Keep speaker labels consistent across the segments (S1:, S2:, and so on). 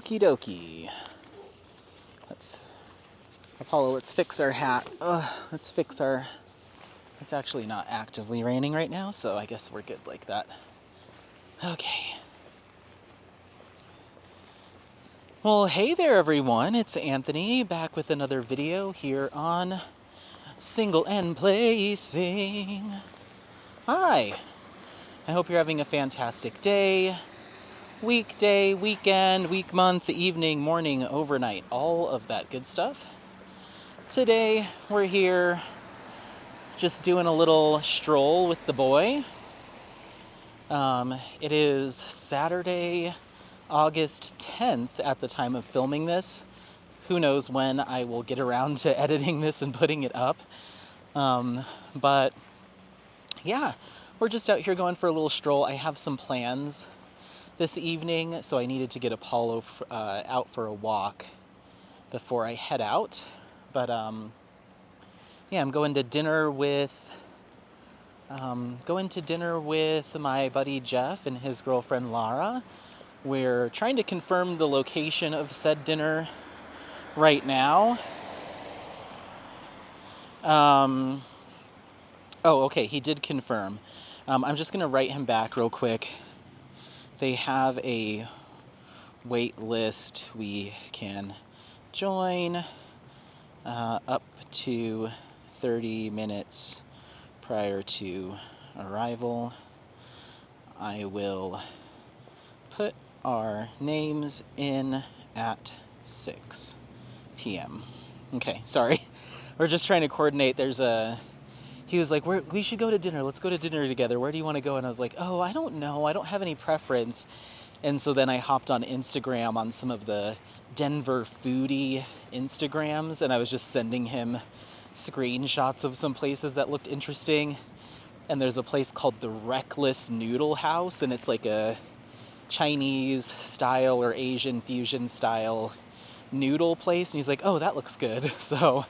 S1: Okie dokie. Apollo, let's fix our hat. It's actually not actively raining right now, so I guess we're good like that. Okay. Well, hey there everyone, it's Anthony, back with another video here on Single and Placing. Hi! I hope you're having a fantastic day, weekday, weekend, week, month, evening, morning, overnight, all of that good stuff. Today, we're here just doing a little stroll with the boy. It is Saturday, August 10th at the time of filming this. Who knows when I will get around to editing this and putting it up. But yeah, we're just out here going for a little stroll. I have some plans this evening, so I needed to get Apollo out for a walk before I head out. But yeah, I'm going to dinner with my buddy Jeff and his girlfriend Lara. We're trying to confirm the location of said dinner right now. Oh, okay, he did confirm. I'm just going to write him back real quick. They have a wait list we can join up to 30 minutes prior to arrival. I will put our names in at 6 p.m. Okay, sorry. We're just trying to coordinate. He was like, we should go to dinner. Let's go to dinner together. Where do you want to go? And I was like, oh, I don't know. I don't have any preference. And so then I hopped on Instagram on some of the Denver foodie Instagrams, and I was just sending him screenshots of some places that looked interesting. And there's a place called the Reckless Noodle House, and it's like a Chinese style or Asian fusion style noodle place. And he's like, oh, that looks good. So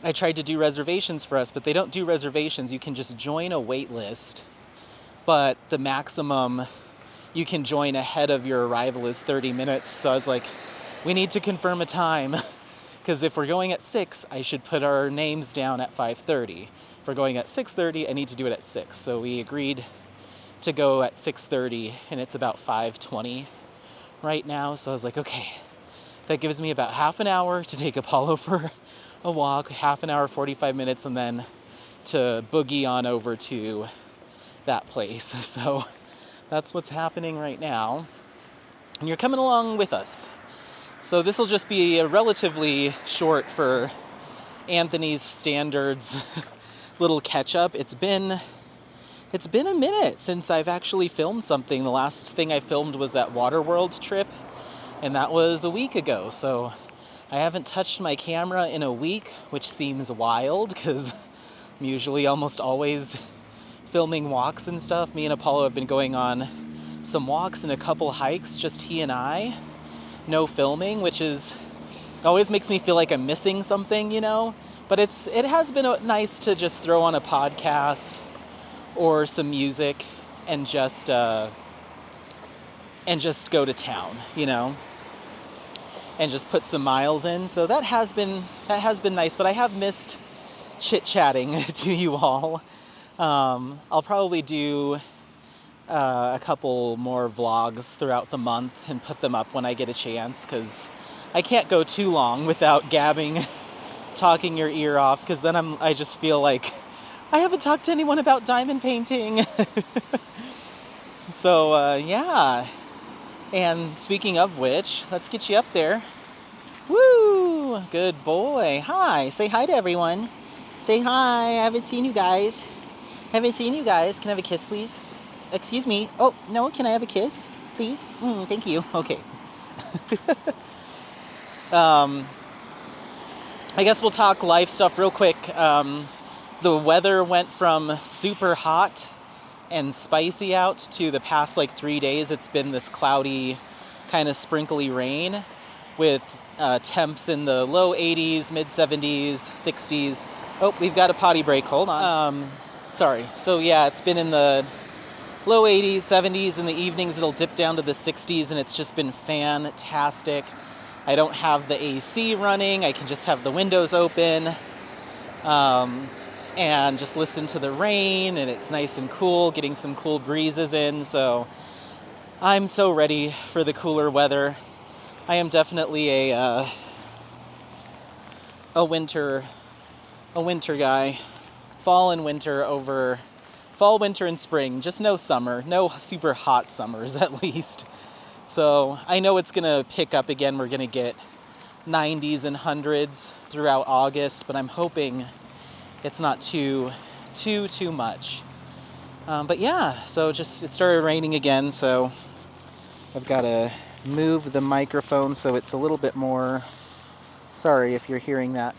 S1: I tried to do reservations for us, but they don't do reservations. You can just join a wait list, but the maximum you can join ahead of your arrival is 30 minutes. So I was like, we need to confirm a time, because if we're going at 6, I should put our names down at 5:30. If we're going at 6:30, I need to do it at 6. So we agreed to go at 6:30, and it's about 5:20 right now. So I was like, okay, that gives me about half an hour to take Apollo for a walk, half an hour, 45 minutes, and then to boogie on over to that place. So that's what's happening right now. And you're coming along with us. So this will just be a relatively short, for Anthony's standards, little catch-up. It's been a minute since I've actually filmed something. The last thing I filmed was that Waterworld trip, and that was a week ago. So I haven't touched my camera in a week, which seems wild because I'm usually almost always filming walks and stuff. Me and Apollo have been going on some walks and a couple hikes, just he and I. No filming, which always makes me feel like I'm missing something, you know? But it has been nice to just throw on a podcast or some music and just go to town, you know? And just put some miles in. So that has been nice, but I have missed chit-chatting to you all. I'll probably do a couple more vlogs throughout the month and put them up when I get a chance, because I can't go too long without gabbing, talking your ear off, because then I just feel like I haven't talked to anyone about diamond painting. So yeah. And speaking of which, let's get you up there. Woo! Good boy. Hi. Say hi to everyone. Say hi. I haven't seen you guys. Can I have a kiss, please? Excuse me. Oh, no. Can I have a kiss, please? Thank you. Okay. I guess we'll talk life stuff real quick. The weather went from super hot and spicy out to the past 3 days. It's been this cloudy, kind of sprinkly rain with temps in the low 80s, mid 70s, 60s. Oh, we've got a potty break. Hold on. Sorry. So yeah, it's been in the low 80s, 70s. In the evenings, it'll dip down to the 60s, and it's just been fantastic. I don't have the AC running. I can just have the windows open and just listen to the rain, and it's nice and cool, getting some cool breezes in. So I'm so ready for the cooler weather. I am definitely a winter guy. Fall, winter, and spring. Just no summer. No super hot summers, at least. So I know it's gonna pick up again. We're gonna get 90s and 100s throughout August, but I'm hoping it's not too much. But yeah, so it started raining again, so I've got to move the microphone so it's a little bit more, sorry if you're hearing that,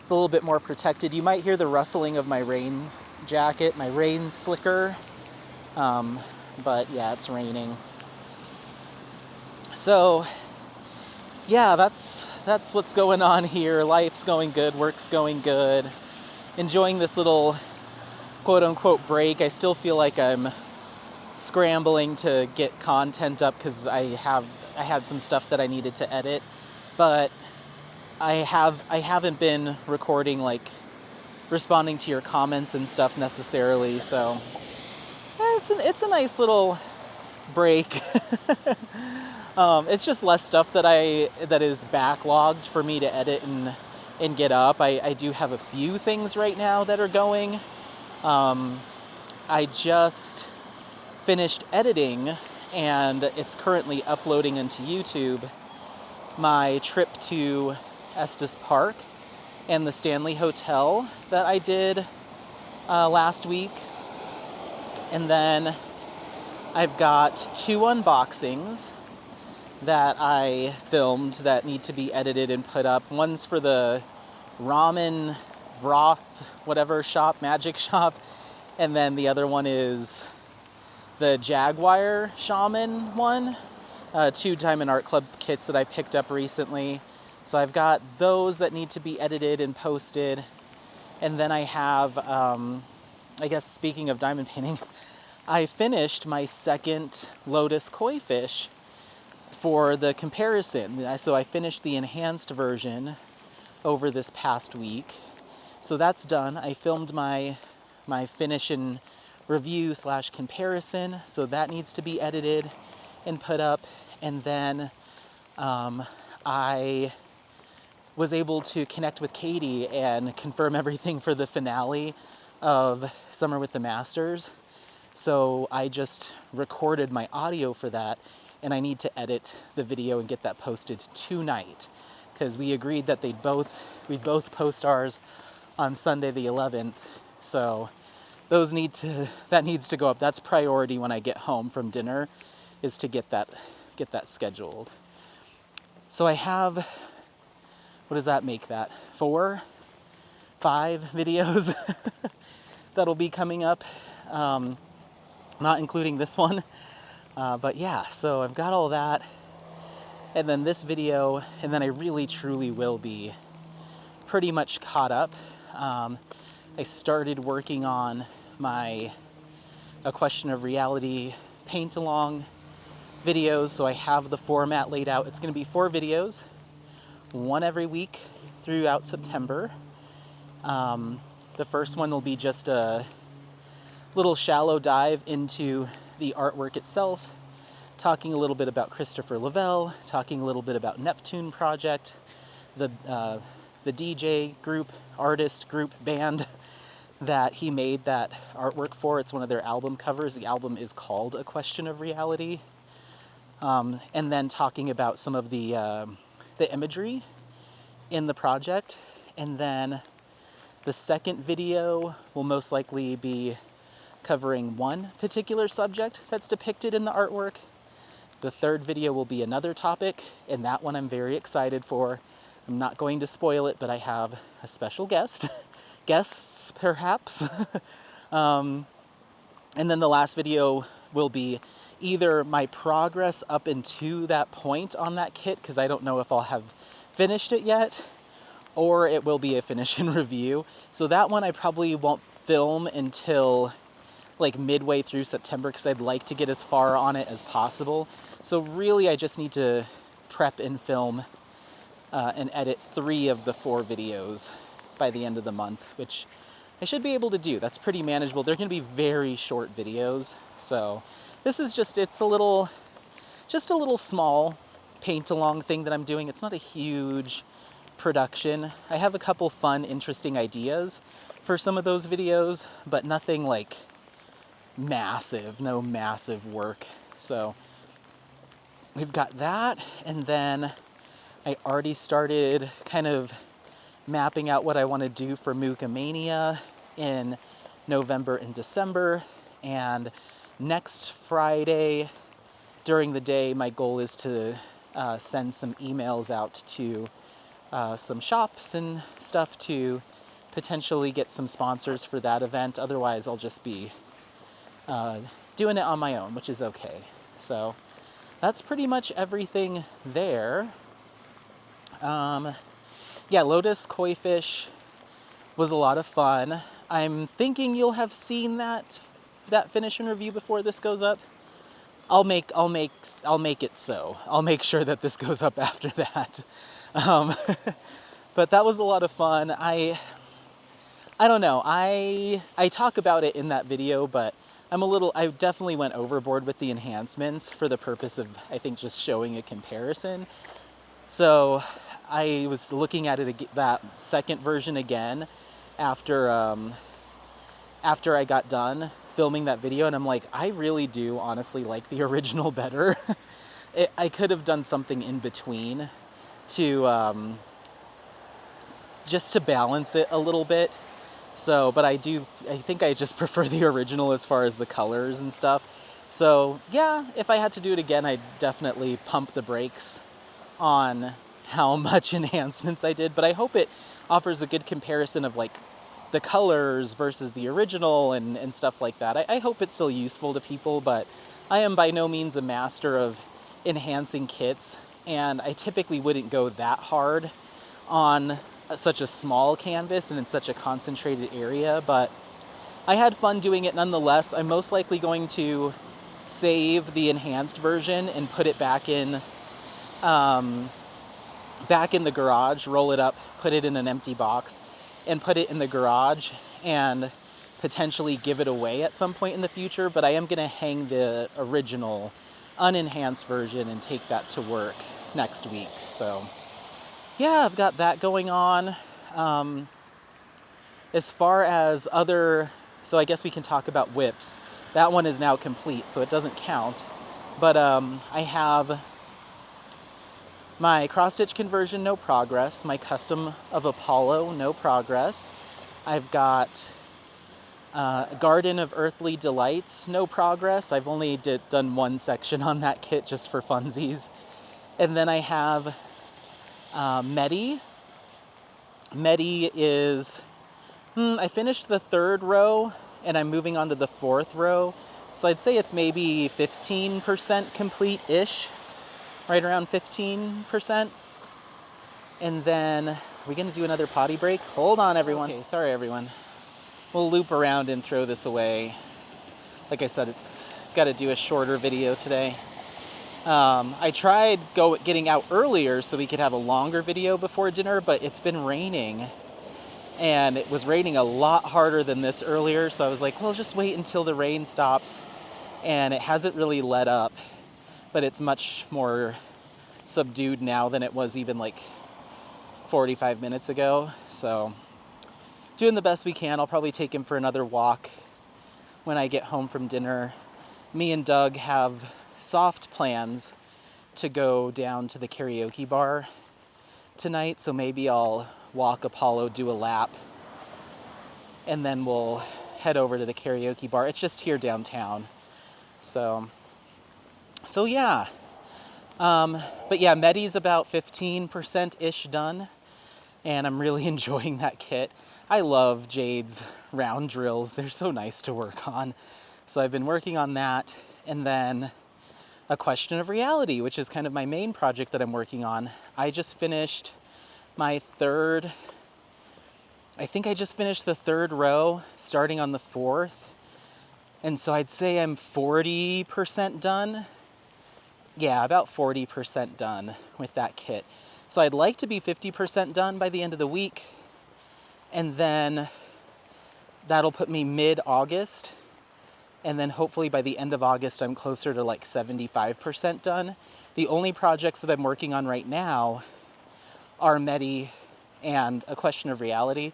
S1: it's a little bit more protected. You might hear the rustling of my rain jacket, my rain slicker, but yeah, it's raining. So yeah, that's what's going on here. Life's going good, work's going good. Enjoying this little quote-unquote break. I still feel like I'm scrambling to get content up because I had some stuff that I needed to edit, but I haven't been recording, like responding to your comments and stuff necessarily. So it's a nice little break. It's just less stuff that is backlogged for me to edit and get up. I do have a few things right now that are going. I just finished editing, and it's currently uploading into YouTube, my trip to Estes Park and the Stanley Hotel that I did last week. And then I've got 2 unboxings that I filmed that need to be edited and put up. One's for the ramen broth whatever shop, magic shop, and then the other one is the Jaguar Shaman one, 2 Diamond Art Club kits that I picked up recently. So I've got those that need to be edited and posted. And then I have, I guess speaking of diamond painting, I finished my second lotus koi fish for the comparison. So I finished the enhanced version over this past week. So that's done. I filmed my finish and review / comparison. So that needs to be edited and put up. And then I was able to connect with Katie and confirm everything for the finale of Summer with the Masters. So I just recorded my audio for that, and I need to edit the video and get that posted tonight, because we agreed that we'd both post ours on Sunday the 11th. So that needs to go up. That's priority when I get home from dinner, is to get that scheduled. So I have, what does that make that? 4, 5 videos that'll be coming up, not including this one. But yeah, so I've got all that. And then this video, and then I really truly will be pretty much caught up. I started working on A Question of Reality paint-along videos, so I have the format laid out. It's going to be 4 videos, 1 every week throughout September. The first one will be just a little shallow dive into the artwork itself, talking a little bit about Christopher Lavelle, talking a little bit about Neptune Project, the DJ group, artist group, band that he made that artwork for. It's one of their album covers. The album is called A Question of Reality. And then talking about some of the imagery in the project. And then the second video will most likely be covering one particular subject that's depicted in the artwork. The third video will be another topic, and that one I'm very excited for. I'm not going to spoil it, but I have a special guests perhaps. And then the last video will be either my progress up into that point on that kit, because I don't know if I'll have finished it yet, or it will be a finish and review. So that one I probably won't film until like midway through September because I'd like to get as far on it as possible. So really I just need to prep and film and edit 3 of the 4 videos by the end of the month, which I should be able to do. That's pretty manageable. They're going to be very short videos. So this is just a little small paint along thing that I'm doing. It's not a huge production. I have a couple fun, interesting ideas for some of those videos, but nothing like massive, no massive work. So we've got that, and then I already started kind of mapping out what I want to do for Mooka Mania in November and December. And next Friday during the day, my goal is to send some emails out to some shops and stuff to potentially get some sponsors for that event. Otherwise, I'll just be doing it on my own, which is okay. So that's pretty much everything there. Yeah, Lotus Koi Fish was a lot of fun. I'm thinking you'll have seen that finish and review before this goes up. I'll make it so. I'll make sure that this goes up after that. But that was a lot of fun. I don't know. I talk about it in that video, but I definitely went overboard with the enhancements for the purpose of, I think, just showing a comparison. So I was looking at that second version again after I got done filming that video, and I'm like, I really do honestly like the original better. I could have done something in between to just to balance it a little bit. So, but I think I just prefer the original as far as the colors and stuff. So yeah, if I had to do it again, I'd definitely pump the brakes on how much enhancements I did, but I hope it offers a good comparison of like the colors versus the original and stuff like that. I hope it's still useful to people, but I am by no means a master of enhancing kits, and I typically wouldn't go that hard on such a small canvas and in such a concentrated area, but I had fun doing it nonetheless. I'm most likely going to save the enhanced version and put it back in the garage, roll it up, put it in an empty box, and put it in the garage and potentially give it away at some point in the future. But I am going to hang the original unenhanced version and take that to work next week. So yeah, I've got that going on. As far as so I guess we can talk about whips. That one is now complete, so it doesn't count. But I have my cross-stitch conversion, no progress. My custom of Apollo, no progress. I've got Garden of Earthly Delights, no progress. I've only done one section on that kit just for funsies. And then I have Medi. Medi is, I finished the 3rd row and I'm moving on to the 4th row. So I'd say it's maybe 15% complete-ish. Right around 15%. And then, are we going to do another potty break? Hold on, everyone. Okay, sorry, everyone. We'll loop around and throw this away. Like I said, I've got to do a shorter video today. I tried getting out earlier so we could have a longer video before dinner, but it's been raining. And it was raining a lot harder than this earlier, so I was like, well, just wait until the rain stops. And it hasn't really let up. But it's much more subdued now than it was even like 45 minutes ago. So doing the best we can. I'll probably take him for another walk when I get home from dinner. Me and Doug have soft plans to go down to the karaoke bar tonight. So maybe I'll walk Apollo, do a lap, and then we'll head over to the karaoke bar. It's just here downtown. So yeah, but yeah, Medi's about 15%-ish done, and I'm really enjoying that kit. I love Jade's round drills. They're so nice to work on. So I've been working on that, and then A Question of Reality, which is kind of my main project that I'm working on. I just finished my I think I just finished the 3rd row, starting on the 4th. And so I'd say I'm 40% done. Yeah, about 40% done with that kit. So I'd like to be 50% done by the end of the week. And then that'll put me mid-August. And then hopefully by the end of August, I'm closer to like 75% done. The only projects that I'm working on right now are Medi and A Question of Reality.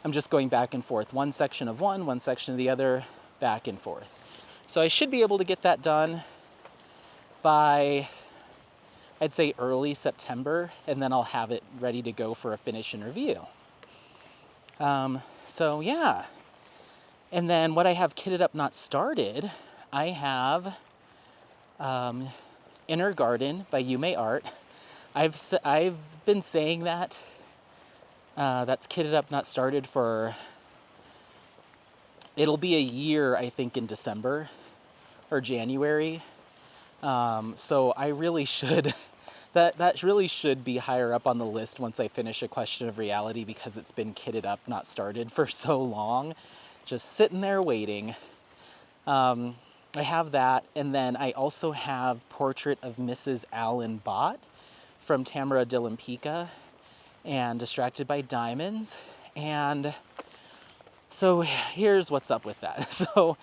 S1: I'm just going back and forth. One section of one section of the other, back and forth. So I should be able to get that done by, I'd say, early September, and then I'll have it ready to go for a finish and review. So yeah. And then what I have kitted up not started, I have Inner Garden by Yume Art. I've been saying that that's kitted up not started for, it'll be a year, I think, in December or January. So I really should, that really should be higher up on the list once I finish A Question of Reality, because it's been kitted up not started for so long, just sitting there waiting. I have that, and then I also have Portrait of Mrs. Alan Bott from Tamara Dillampika and Distracted by Diamonds. And so here's what's up with that. So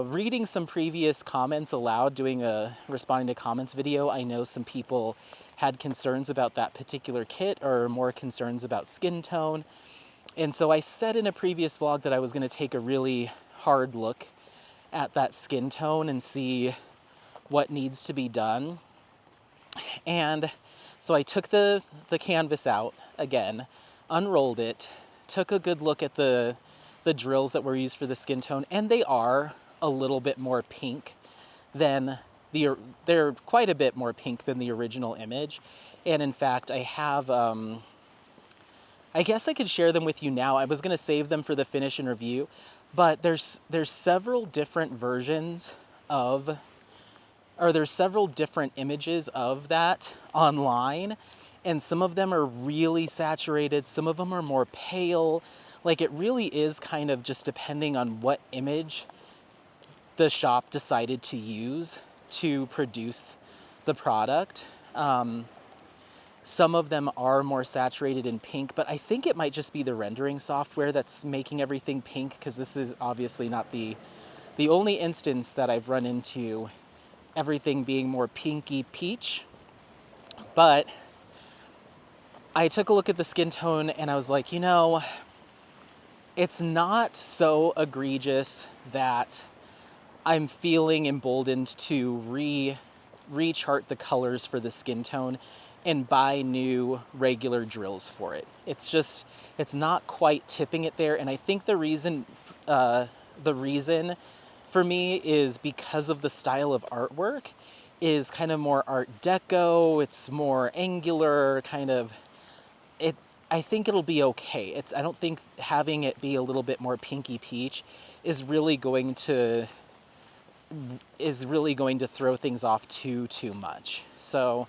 S1: reading some previous comments aloud, doing a responding to comments video, I know some people had concerns about that particular kit, or more concerns about skin tone. And so I said in a previous vlog that I was going to take a really hard look at that skin tone and see what needs to be done. And so I took the canvas out again, unrolled it, took a good look at the drills that were used for the skin tone, and they are a little bit more pink than they're quite a bit more pink than the original image. And in fact, I have, I guess I could share them with you now. I was going to save them for the finish and review, but there's several different versions of, or there's several different images of that online, and some of them are really saturated, some of them are more pale. Like, it really is kind of just depending on what image the shop decided to use to produce the product. Some of them are more saturated in pink, but I think it might just be the rendering software that's making everything pink, because this is obviously not the only instance that I've run into everything being more pinky peach. But I took a look at the skin tone and I was like, you know, it's not so egregious that I'm feeling emboldened to re-chart the colors for the skin tone and buy new regular drills for it. It's just, it's not quite tipping it there. And I think the reason for me is because of the style of artwork is kind of more Art Deco. It's more angular, kind of, I think it'll be okay. I don't think having it be a little bit more pinky peach is really going to throw things off too much. So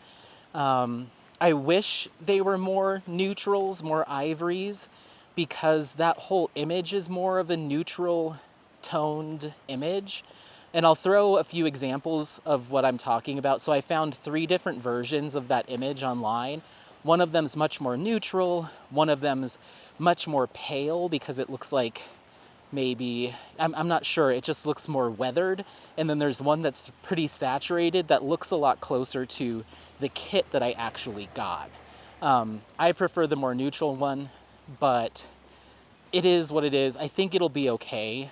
S1: I wish they were more neutrals, more ivories, because that whole image is more of a neutral toned image. And I'll throw a few examples of what I'm talking about. So I found 3 different versions of that image online. One of them's much more neutral, one of them's much more pale because it looks like maybe, I'm not sure, it just looks more weathered. And then there's one that's pretty saturated that looks a lot closer to the kit that I actually got. I prefer the more neutral one, but it is what it is. I think it'll be okay,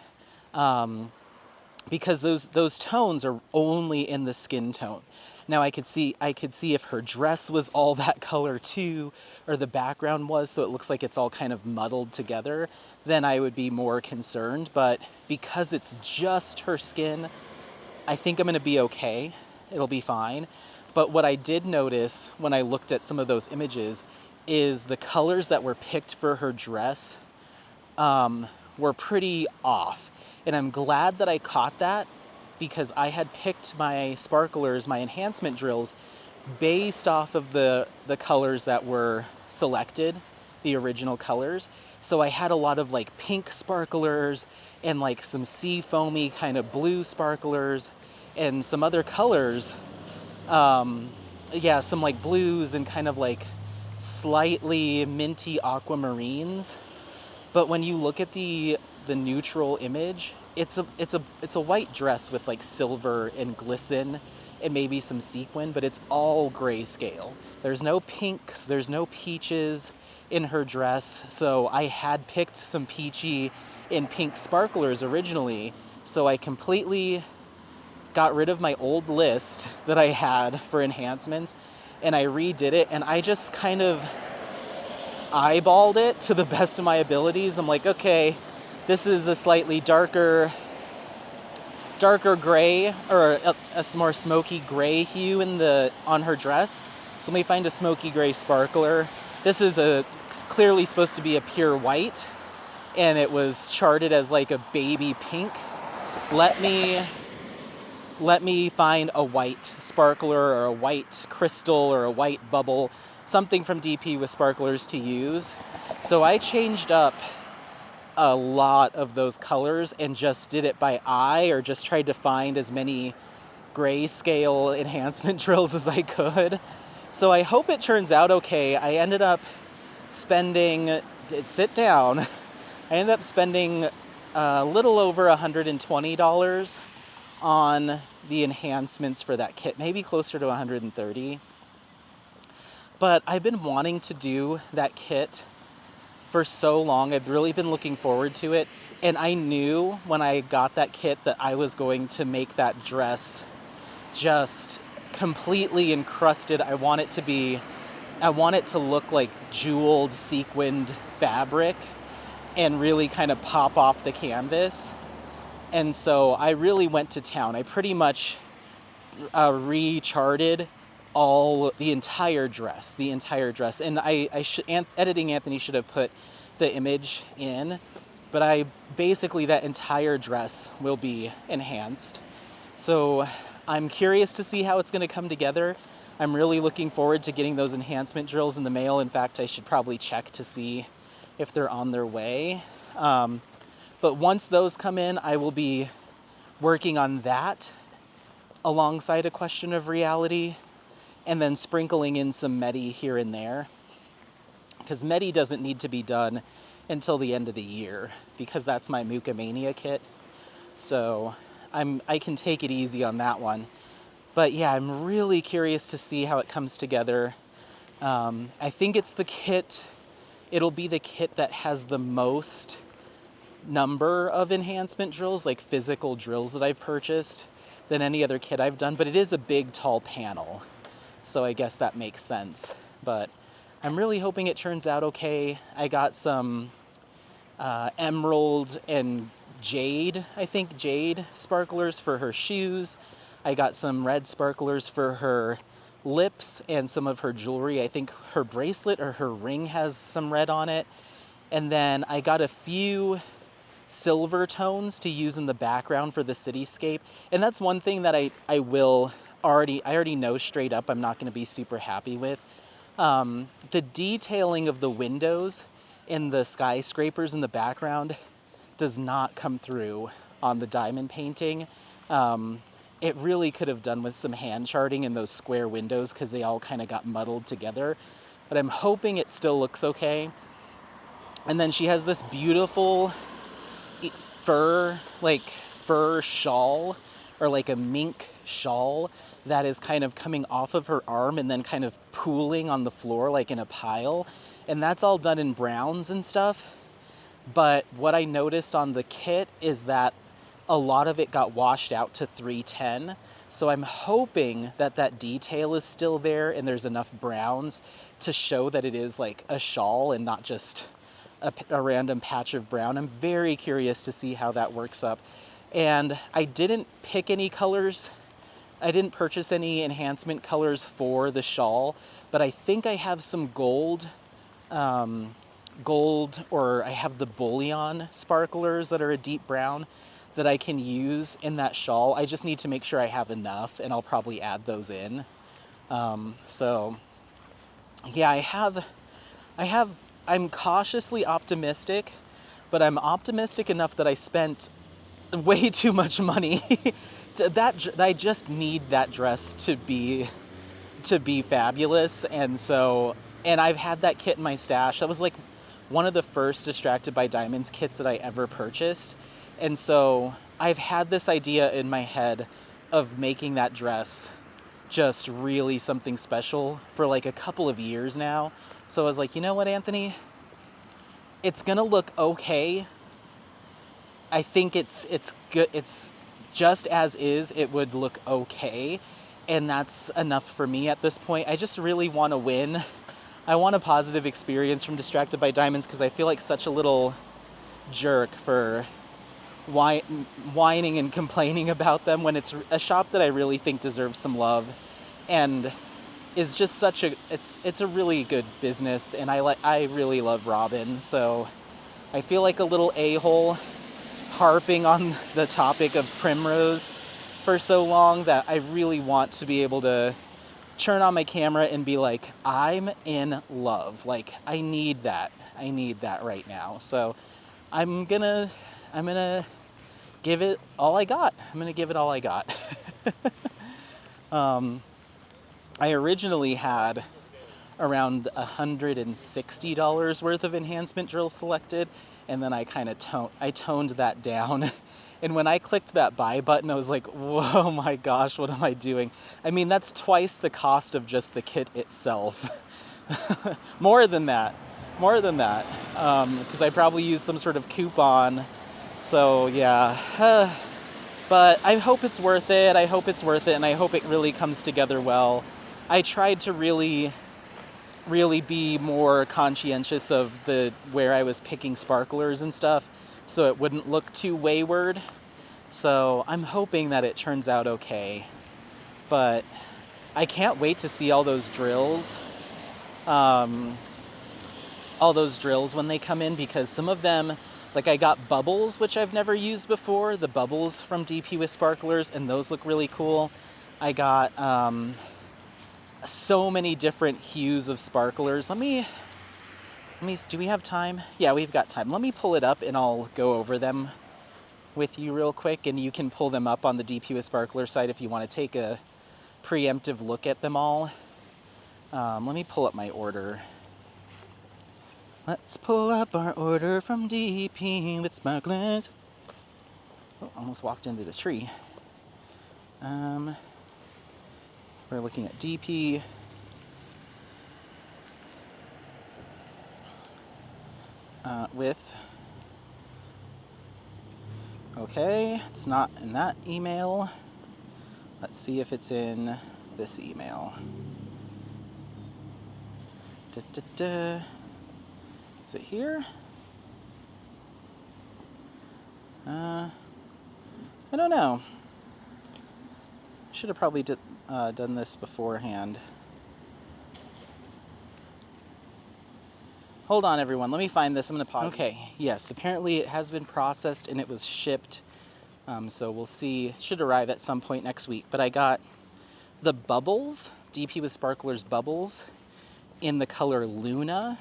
S1: because those tones are only in the skin tone. Now I could see if her dress was all that color too, or the background was, so it looks like it's all kind of muddled together, then I would be more concerned. But because it's just her skin, I think I'm gonna be okay. It'll be fine. But what I did notice when I looked at some of those images is the colors that were picked for her dress were pretty off. And I'm glad that I caught that, because I had picked my sparklers, my enhancement drills, based off of the colors that were selected the original colors. So I had a lot of like pink sparklers and like some sea foamy kind of blue sparklers and some other colors. Yeah, some like blues and kind of like slightly minty aquamarines. But when you look at the neutral image, it's a white dress with like silver and glisten and maybe some sequin, but it's all grayscale. There's no pinks, there's no peaches in her dress. So I had picked some peachy and pink sparklers originally, so I completely got rid of my old list that I had for enhancements and I redid it, and I just kind of eyeballed it to the best of my abilities. I'm like, okay, this is a slightly darker gray, or a more smoky gray hue on her dress. So let me find a smoky gray sparkler. This is clearly supposed to be a pure white, and it was charted as like a baby pink. Let me find a white sparkler or a white crystal or a white bubble, something from DP with sparklers to use. So I changed up a lot of those colors and just did it by eye, or just tried to find as many grayscale enhancement drills as I could. So I hope it turns out okay. I ended up spending, I ended up spending a little over $120 on the enhancements for that kit, maybe closer to $130. But I've been wanting to do that kit for so long. I've really been looking forward to it. And I knew when I got that kit that I was going to make that dress just completely encrusted. I want it to look like jeweled, sequined fabric and really kind of pop off the canvas. And so I really went to town. I pretty much recharted the entire dress. And editing Anthony should have put the image in, but basically that entire dress will be enhanced. So I'm curious to see how it's going to come together. I'm really looking forward to getting those enhancement drills in the mail. In fact, I should probably check to see if they're on their way. But once those come in, I will be working on that alongside A Question of Reality, and then sprinkling in some Medi here and there. Because Medi doesn't need to be done until the end of the year, because that's my Muka Mania kit. So I can take it easy on that one. But yeah, I'm really curious to see how it comes together. I think it'll be the kit that has the most number of enhancement drills, like physical drills that I've purchased, than any other kit I've done. But it is a big, tall panel, so I guess that makes sense. But I'm really hoping it turns out okay. I got some emerald and jade sparklers for her shoes. I got some red sparklers for her lips and some of her jewelry. I think her bracelet or her ring has some red on it. And then I got a few silver tones to use in the background for the cityscape. And that's one thing that I already know straight up I'm not going to be super happy with. The detailing of the windows and the skyscrapers in the background does not come through on the diamond painting. It really could have done with some hand charting in those square windows, because they all kind of got muddled together. But I'm hoping it still looks okay. And then she has this beautiful fur shawl, or like a mink shawl, that is kind of coming off of her arm and then kind of pooling on the floor like in a pile. And that's all done in browns and stuff. But what I noticed on the kit is that a lot of it got washed out to 310. So I'm hoping that detail is still there and there's enough browns to show that it is like a shawl and not just a random patch of brown. I'm very curious to see how that works up. And I didn't pick any colors. I didn't purchase any enhancement colors for the shawl, but I think I have some gold, or I have the bullion sparklers that are a deep brown that I can use in that shawl. I just need to make sure I have enough, and I'll probably add those in. So yeah, I have I'm cautiously optimistic, but I'm optimistic enough that I spent way too much money. I just need that dress to be fabulous. And I've had that kit in my stash. That was like one of the first Distracted by Diamonds kits that I ever purchased. And so I've had this idea in my head of making that dress just really something special for like a couple of years now. So I was like, you know what, Anthony? It's gonna look okay. I think it's good. It's just as is, it would look okay. And that's enough for me at this point. I just really want to win. I want a positive experience from Distracted by Diamonds because I feel like such a little jerk for whining and complaining about them when it's a shop that I really think deserves some love and is just such a it's a really good business, and I really love Robin. So I feel like a little a-hole harping on the topic of Primrose for so long that I really want to be able to turn on my camera and be like, I'm in love. Like, I need that right now. So I'm gonna give it all I got. I originally had around $160 worth of enhancement drills selected, and then I kind of toned that down. And when I clicked that buy button, I was like, whoa, my gosh, what am I doing? I mean, that's twice the cost of just the kit itself. More than that, because I probably used some sort of coupon. So yeah, but I hope it's worth it, and I hope it really comes together well. I tried to really be more conscientious of where I was picking sparklers and stuff, so it wouldn't look too wayward. So I'm hoping that it turns out okay. But I can't wait to see all those drills. When they come in, because some of them, like I got bubbles, which I've never used before, the bubbles from DP with sparklers, and those look really cool. I got so many different hues of sparklers. Let me, do we have time? Yeah, we've got time. Let me pull it up and I'll go over them with you real quick, and you can pull them up on the DP with Sparkler site if you want to take a preemptive look at them all. Let me pull up my order. Let's pull up our order from DP with Sparklers. Oh, almost walked into the tree. We're looking at DP. With... Okay, it's not in that email. Let's see if it's in this email. Is it here? I don't know. Should have probably done this beforehand. Hold on, everyone. Let me find this. I'm going to pause. Okay, yes. Apparently it has been processed and it was shipped. So we'll see. It should arrive at some point next week. But I got the bubbles, DP with Sparklers bubbles, in the color Luna.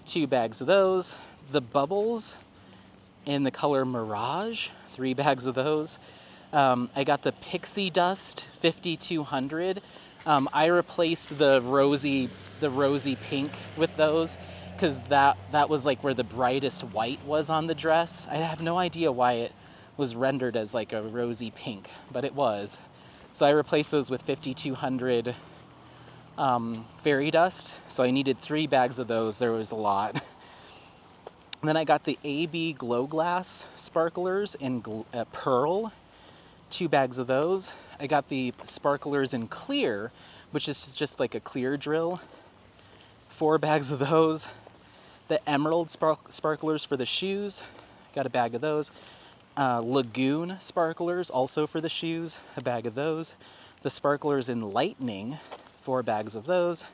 S1: 2 bags of those. The bubbles in the color Mirage. 3 bags of those. I got the Pixie Dust 5200. I replaced the rosy pink with those because that was like where the brightest white was on the dress. I have no idea why it was rendered as like a rosy pink, but it was. So I replaced those with 5200 fairy dust. So I needed 3 bags of those. There was a lot. And then I got the AB Glow Glass sparklers in pearl. 2 bags of those. I got the sparklers in clear, which is just like a clear drill. 4 bags of those. The emerald sparklers for the shoes. Got a bag of those. Lagoon sparklers, also for the shoes. A bag of those. The sparklers in lightning. 4 bags of those.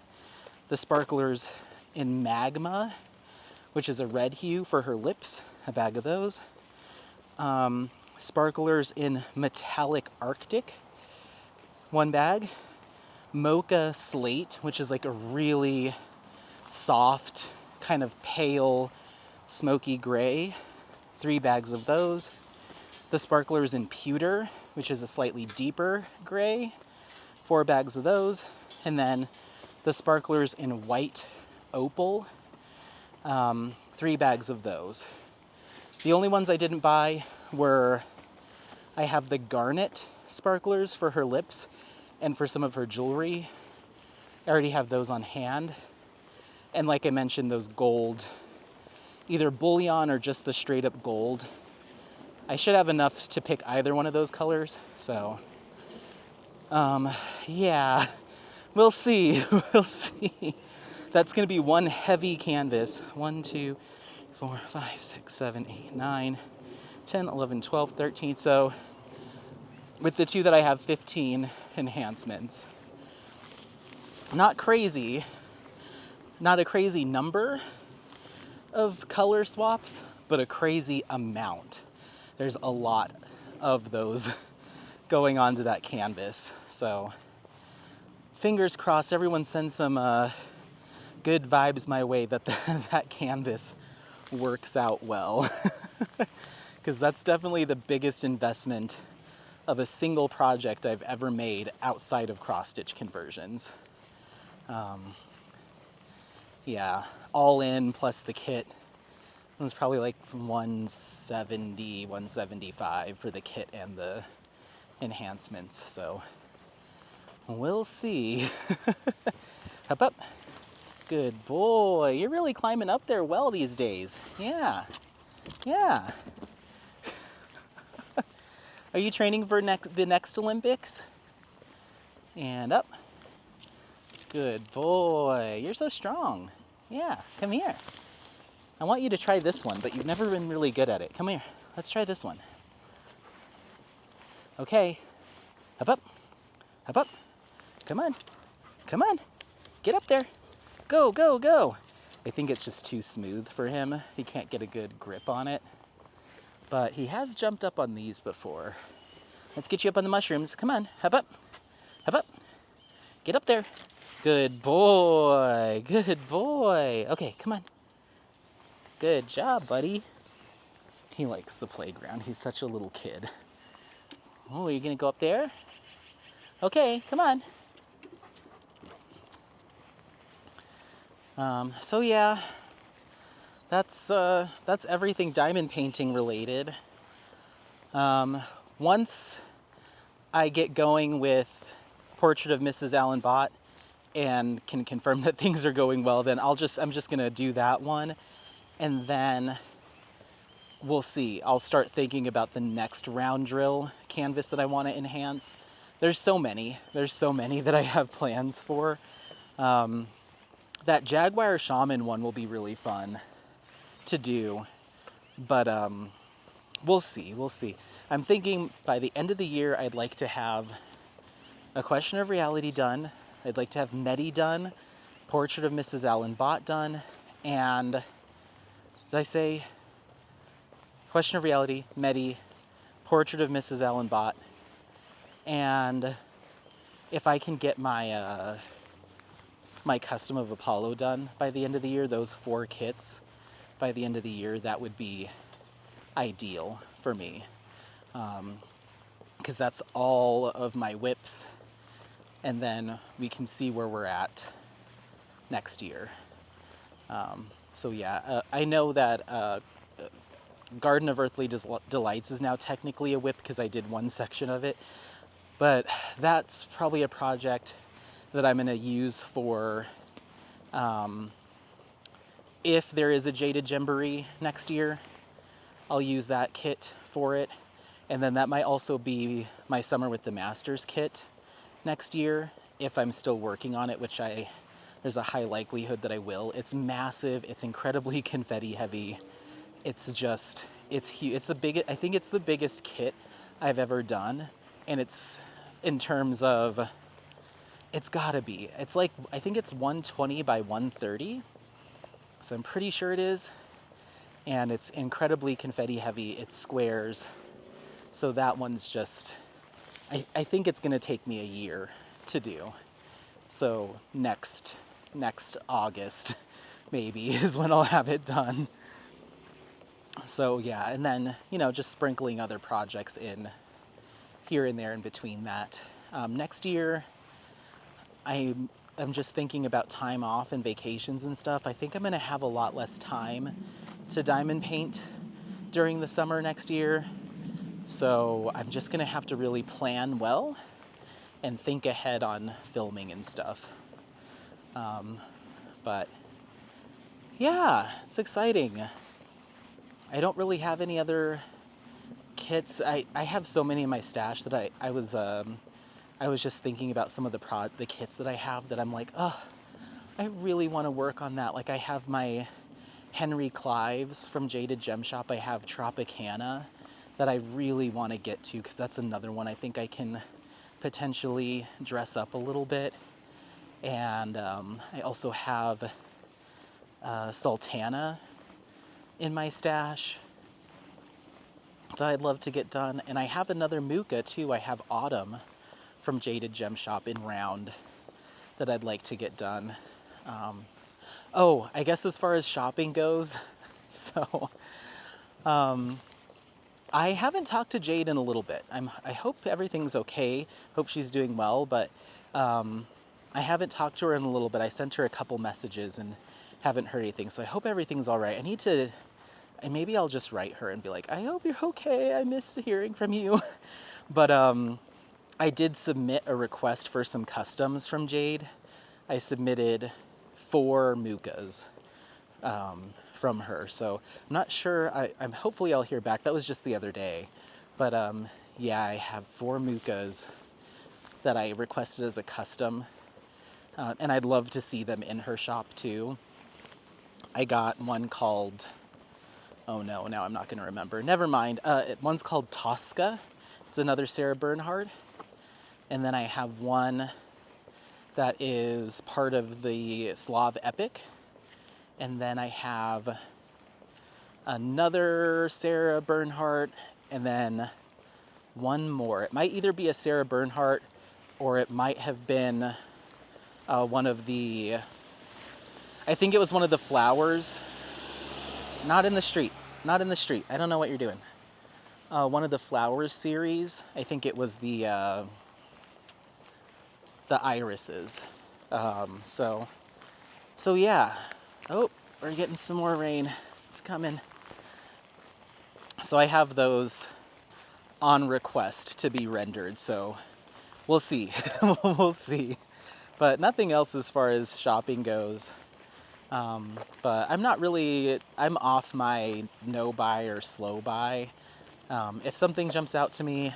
S1: The sparklers in magma, which is a red hue for her lips. A bag of those. Sparklers in metallic Arctic. 1 bag. Mocha slate, which is like a really soft kind of pale, smoky gray, 3 bags of those. The sparklers in pewter, which is a slightly deeper gray, 4 bags of those. And then the sparklers in white opal, 3 bags of those. The only ones I didn't buy were, I have the garnet sparklers for her lips and for some of her jewelry. I already have those on hand. And like I mentioned, those gold, either bullion or just the straight up gold. I should have enough to pick either one of those colors. So, yeah, we'll see. We'll see. That's going to be one heavy canvas. 1, 2, 4, 5, 6, 7, 8, 9, 10, 11, 12, 13. So with the 2 that I have, 15 enhancements. Not crazy. Not a crazy number of color swaps, but a crazy amount. There's a lot of those going onto that canvas. So fingers crossed, everyone sends some good vibes my way that that canvas works out well. Because that's definitely the biggest investment of a single project I've ever made outside of cross-stitch conversions. Yeah, all in plus the kit. It was probably like 170, 175 for the kit and the enhancements. So we'll see. Up, up. Good boy. You're really climbing up there well these days. Yeah. Yeah. Are you training for the next Olympics? And up. Good boy. You're so strong. Yeah, come here. I want you to try this one, but you've never been really good at it. Come here. Let's try this one. Okay. Up, up. Up, up. Come on. Come on. Get up there. Go, go, go. I think it's just too smooth for him. He can't get a good grip on it. But he has jumped up on these before. Let's get you up on the mushrooms. Come on. Hop up. Hop up. Get up there. Good boy. Good boy. Okay, come on. Good job, buddy. He likes the playground. He's such a little kid. Oh, are you going to go up there? Okay, come on. So yeah, that's everything diamond painting related. Once I get going with Portrait of Mrs. Allen Bott and can confirm that things are going well, then I'm just gonna do that one, and then we'll see. I'll start thinking about the next round drill canvas that I want to enhance. There's so many that I have plans for. That Jaguar Shaman one will be really fun to do, but we'll see. I'm thinking by the end of the year, I'd like to have A Question of Reality done. I'd like to have Medi done, Portrait of Mrs. Allen Bott done, and did I say Question of Reality, Medi, Portrait of Mrs. Allen Bott, and if I can get my my Custom of Apollo done by the end of the year, those 4 kits by the end of the year, that would be ideal for me. Because that's all of my whips, and then we can see where we're at next year. So yeah, I know that Garden of Earthly Delights is now technically a whip because I did one section of it, but that's probably a project that I'm going to use for if there is a Jaded Jamboree next year. I'll use that kit for it, and then that might also be my Summer with the Masters kit next year if I'm still working on it, which there's a high likelihood that I will. It's massive, it's incredibly confetti heavy. It's huge. I think it's the biggest kit I've ever done, and it's in terms of, it's gotta be. It's like, I think it's 120 by 130. So I'm pretty sure it is. And it's incredibly confetti heavy. It's squares. So that one's just, I think it's gonna take me a year to do. So next August maybe is when I'll have it done. So yeah, and then, just sprinkling other projects in here and there in between that. Next year, I'm just thinking about time off and vacations and stuff. I think I'm going to have a lot less time to diamond paint during the summer next year. So I'm just going to have to really plan well and think ahead on filming and stuff. But yeah, it's exciting. I don't really have any other kits. I have so many in my stash that I was just thinking about some of the kits that I have that I'm like, oh, I really want to work on that. Like I have my Henry Clives from Jaded Gem Shop. I have Tropicana that I really want to get to because that's another one I think I can potentially dress up a little bit. And I also have Sultana in my stash that I'd love to get done. And I have another Muka too. I have Autumn from Jaded Gem Shop in round that I'd like to get done. I guess as far as shopping goes, so I haven't talked to Jade in a little bit. I hope everything's okay. Hope she's doing well, but I haven't talked to her in a little bit. I sent her a couple messages and haven't heard anything, so I hope everything's all right. Maybe I'll just write her and be like, I hope you're okay. I miss hearing from you. But I did submit a request for some customs from Jade. I submitted 4 Mukas from her, so I'm not sure. I'm hopefully I'll hear back. That was just the other day, but yeah, I have 4 Mukas that I requested as a custom, and I'd love to see them in her shop too. I got one called, oh no, now I'm not going to remember. Never mind. One's called Tosca. It's another Sarah Bernhardt. And then I have one that is part of the Slav epic. And then I have another Sarah Bernhardt, and then one more. It might either be a Sarah Bernhardt or it might have been one of the, I think it was one of the flowers. Not in the street. Not in the street. I don't know what you're doing. One of the flowers series. I think it was the irises. So yeah. Oh, we're getting some more rain. It's coming. So I have those on request to be rendered. So we'll see. We'll see. But nothing else as far as shopping goes. But I'm off my no buy or slow buy. If something jumps out to me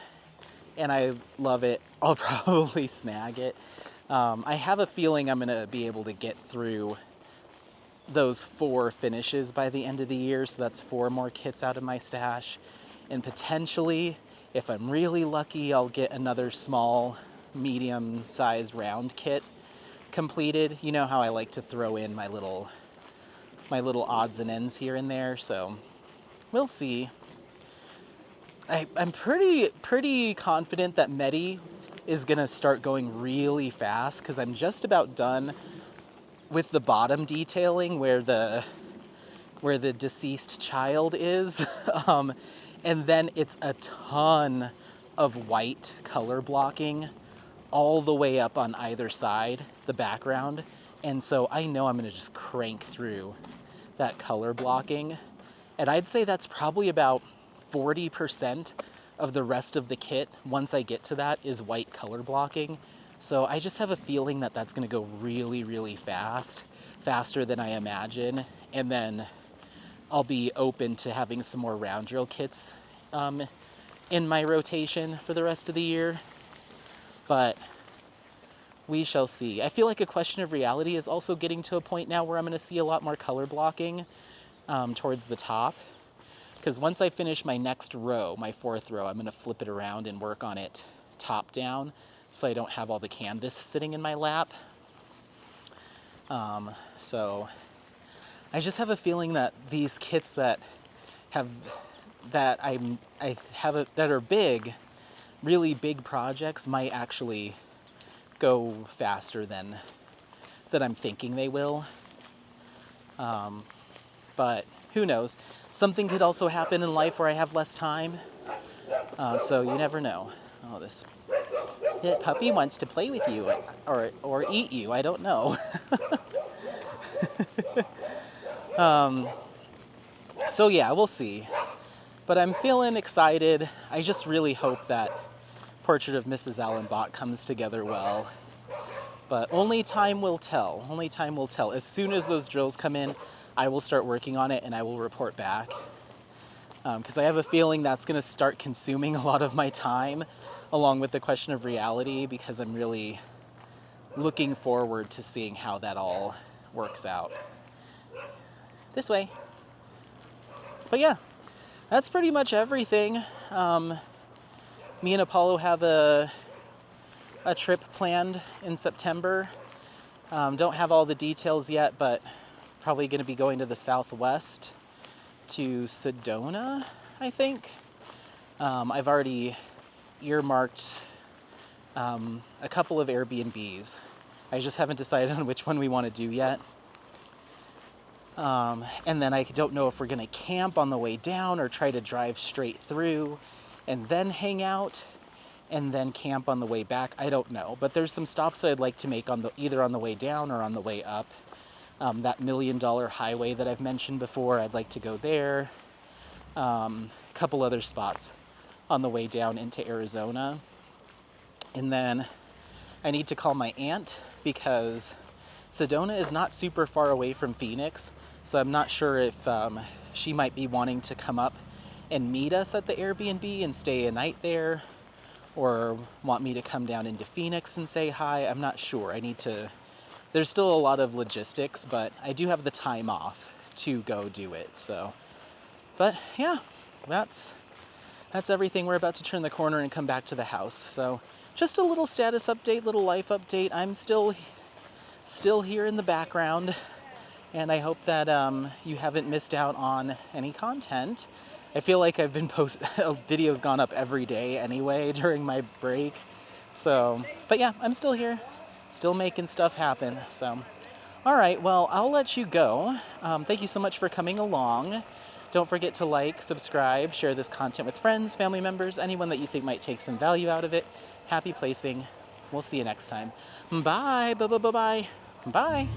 S1: and I love it, I'll probably snag it. I have a feeling I'm going to be able to get through those 4 finishes by the end of the year. So that's 4 more kits out of my stash. And potentially, if I'm really lucky, I'll get another small, medium-sized round kit completed. You know how I like to throw in my little odds and ends here and there, so we'll see. I'm pretty confident that Medi is gonna start going really fast because I'm just about done with the bottom detailing where the deceased child is, and then it's a ton of white color blocking all the way up on either side, the background. And so I know I'm going to just crank through that color blocking. And I'd say that's probably about 40% of the rest of the kit, once I get to that, is white color blocking. So I just have a feeling that that's going to go really, really fast, faster than I imagine. And then I'll be open to having some more round drill kits in my rotation for the rest of the year. But we shall see. I feel like A Question of Reality is also getting to a point now where I'm going to see a lot more color blocking towards the top. Because once I finish my next row, my 4th row, I'm going to flip it around and work on it top down so I don't have all the canvas sitting in my lap. So I just have a feeling that these kits that are big, really big projects might actually go faster than I'm thinking they will. But who knows? Something could also happen in life where I have less time. So you never know. Oh, this puppy wants to play with you or eat you. I don't know. So yeah, we'll see. But I'm feeling excited. I just really hope that Portrait of Mrs. Allen Bott comes together well. But only time will tell. Only time will tell. As soon as those drills come in, I will start working on it and I will report back. Because I have a feeling that's going to start consuming a lot of my time, along with the question of reality, because I'm really looking forward to seeing how that all works out. This way. But yeah, that's pretty much everything. Me and Apollo have a trip planned in September. Don't have all the details yet, but probably going to be going to the Southwest to Sedona, I think. I've already earmarked a couple of Airbnbs. I just haven't decided on which one we want to do yet. And then I don't know if we're going to camp on the way down or try to drive straight through and then hang out and then camp on the way back. I don't know. But there's some stops that I'd like to make either on the way down or on the way up. That $1 Million Highway that I've mentioned before, I'd like to go there. A couple other spots on the way down into Arizona. And then I need to call my aunt because Sedona is not super far away from Phoenix. So I'm not sure if she might be wanting to come up and meet us at the Airbnb and stay a night there, or want me to come down into Phoenix and say hi. I'm not sure. There's still a lot of logistics, but I do have the time off to go do it. So, but yeah, that's everything. We're about to turn the corner and come back to the house. So just a little status update, little life update. I'm still here in the background, and I hope that you haven't missed out on any content. I feel like I've been videos gone up every day anyway during my break. So, but yeah, I'm still here, still making stuff happen. So, all right, well, I'll let you go. Thank you so much for coming along. Don't forget to like, subscribe, share this content with friends, family members, anyone that you think might take some value out of it. Happy placing. We'll see you next time. Bye. Bye. Bye. Bye. Bye.